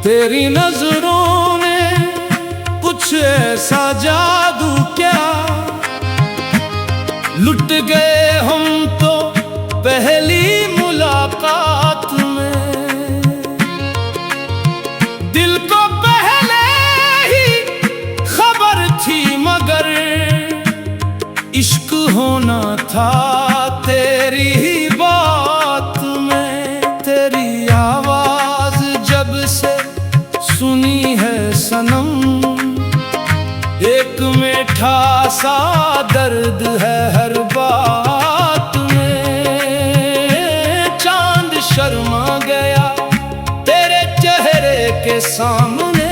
तेरी नजरों ने कुछ ऐसा जादू क्या, लुट गए हम तो पहली मुलाकात में। दिल को पहले ही खबर थी मगर इश्क होना था तेरी ही बात में। तेरी आवाज जब से सुनी है सनम, एक मीठा सा दर्द है हर बात में। चांद शर्मा गया तेरे चेहरे के सामने,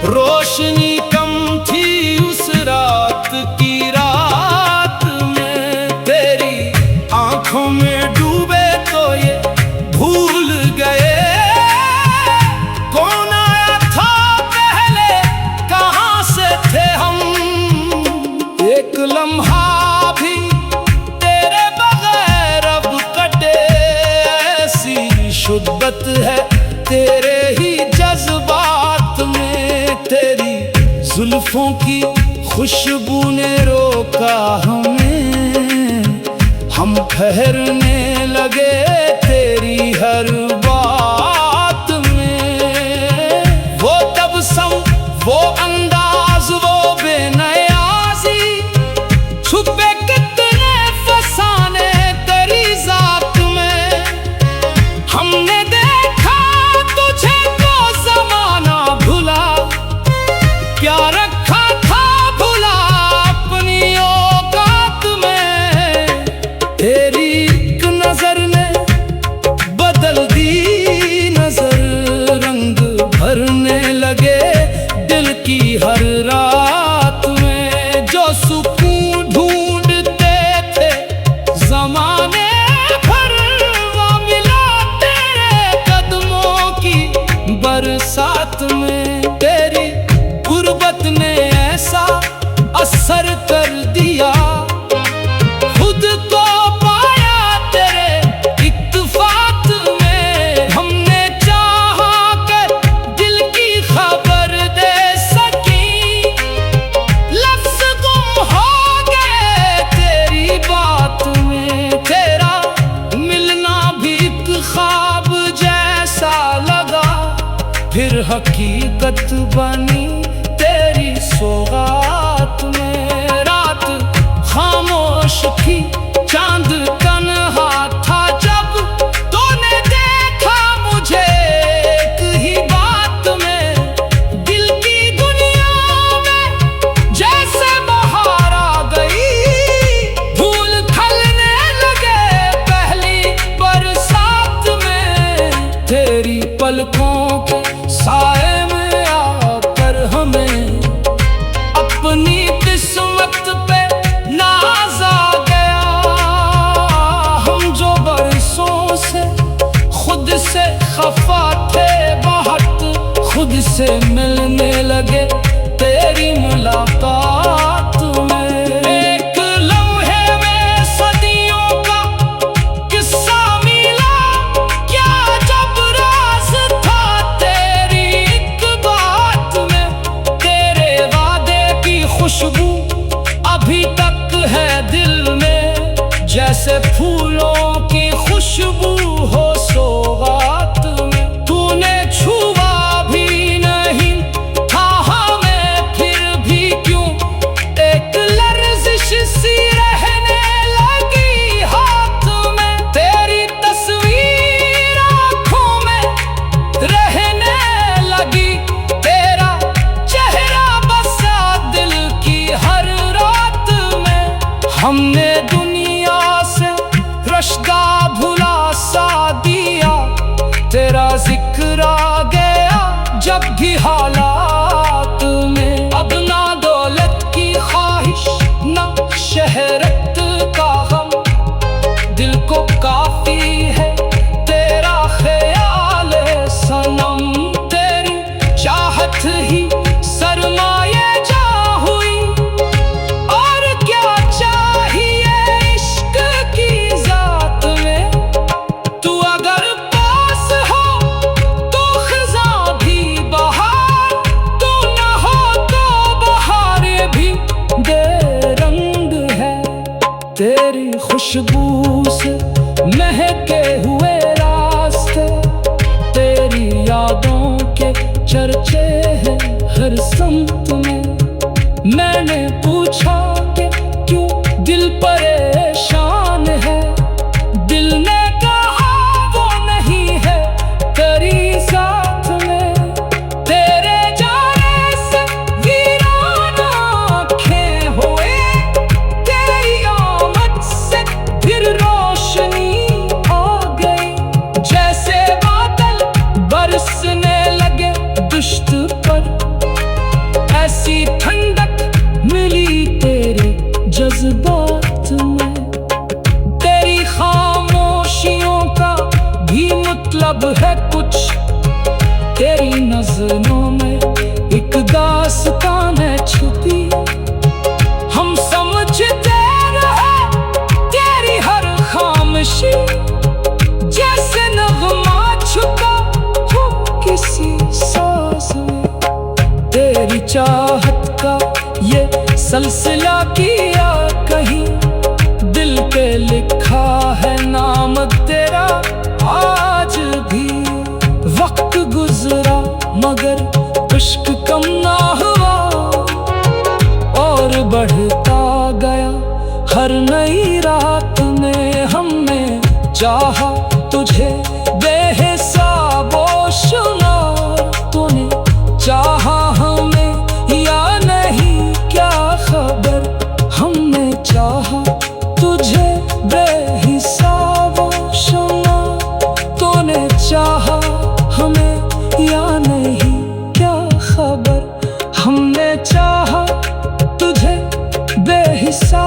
रोशनी कम थी उस रात की रात में। तेरी आंखों में डूबे तो ये भूल गए कौन आया था पहले, कहां से थे हम। एक लम्हा भी तेरे बगैर अब कटे, ऐसी शुद्दत है तेरे ही जज्बात में। तेरी जुल्फों की खुशबू ने रोका हमें, हम ठहरने लगे तेरी हर बात में। वो तबस्सुम, वो अंदाज, वो बेनयाजी, छुपे कितने फसाने तेरी जात में। हमने देखा तुझे तो जमाना भुला, क्या रखा था भुला अपनी औकात में। तेरी एक नजर ने बदल दी नजर, रंग भरने लगे दिल की हर रात में। जो सुकून ढूंढते थे जमाने भर, वो मिला तेरे कदमों की बरसात में। तेरी गुर्बत ने ऐसा असर कर दिया, खुद को पाया तेरे इत्तेफाक में। हमने चाहा कि दिल की खबर दे सकी, लफ्ज गुम हो गए तेरी बात में। तेरा मिलना भी एक ख्वाब जैसा लगा, फिर हकीकत बनी तेरी सौगात में। रात खामोश थी, चांद तन्हा था, जब तूने देखा मुझे एक ही बात में। दिल की दुनिया में जैसे बहार आ गई, फूल खिलने लगे पहली बरसात में। तेरी पलकों के साए में आकर हमें अपनी किस्मत पे नाज आ गया। हम जो बरसों से खुद से खफा थे, बहुत खुद से मिलने लगे तेरी मुलाकात में। एक लम्हे में सदियों का किस्सा मिला, क्या जब राज था तेरी एक बात में। तेरे वादे की खुशबू अभी तक है दिल में, जैसे फूलों की खुशबू हो सौगात में। तूने छुआ भी नहीं था हमें, फिर भी क्यों एक लर्जिश सी रहने लगी हाथ में। तेरी तस्वीर आँखों में रहने लगी, तेरा चेहरा बसा दिल की हर रात में। हमने दुनिया से रश्ता भुला सा दिया, तेरा जिक्र आ गया जब भी हालात में। अब ना दौलत की ख्वाहिश, ना शहरत का गम, दिल को काफी है तेरा ख्याल सनम। तेरी चाहत ही सरमाए जा हुई, और क्या चाहिए इश्क की जात में। तू अगर पास हो तो तेरी खुशबू से महके हुए रास्ते, तेरी यादों के चर्चे हैं हर सम्त में। मैंने पूछा कि क्यों दिल परेशान है, दिल ने कहा वो नहीं है तेरी साथ में। तेरे जाने से वीरान आँखें हुए, तेरी आमद से फिर रोशनी आ गई। जैसे बादल बरसने लगे दुश्त पर, ऐसी ठंडक मिली तेरे जज्बात में। तेरी खामोशियों का भी मतलब है कुछ, तेरी नजरों में एक दास्तान है छुपी। हम समझते रहे तेरी हर खामोशी, जैसे नगमा छुपा हो किसी सांस में। तेरी चाहत का ये सिलसिला किया कहीं, दिल पे लिखा है नाम तेरा आज भी। वक्त गुजरा मगर इश्क कम ना हुआ, और बढ़ता गया हर नई रात में। हमने चाहा तुझे बेहिसाबो शुमार, तूने चाहा हमें या नहीं क्या खबर। हमने चाहा तुझे बेहिसाबो शुमार, तूने चाहा हमें या नहीं क्या खबर। हमने चाहा तुझे बेहिसाब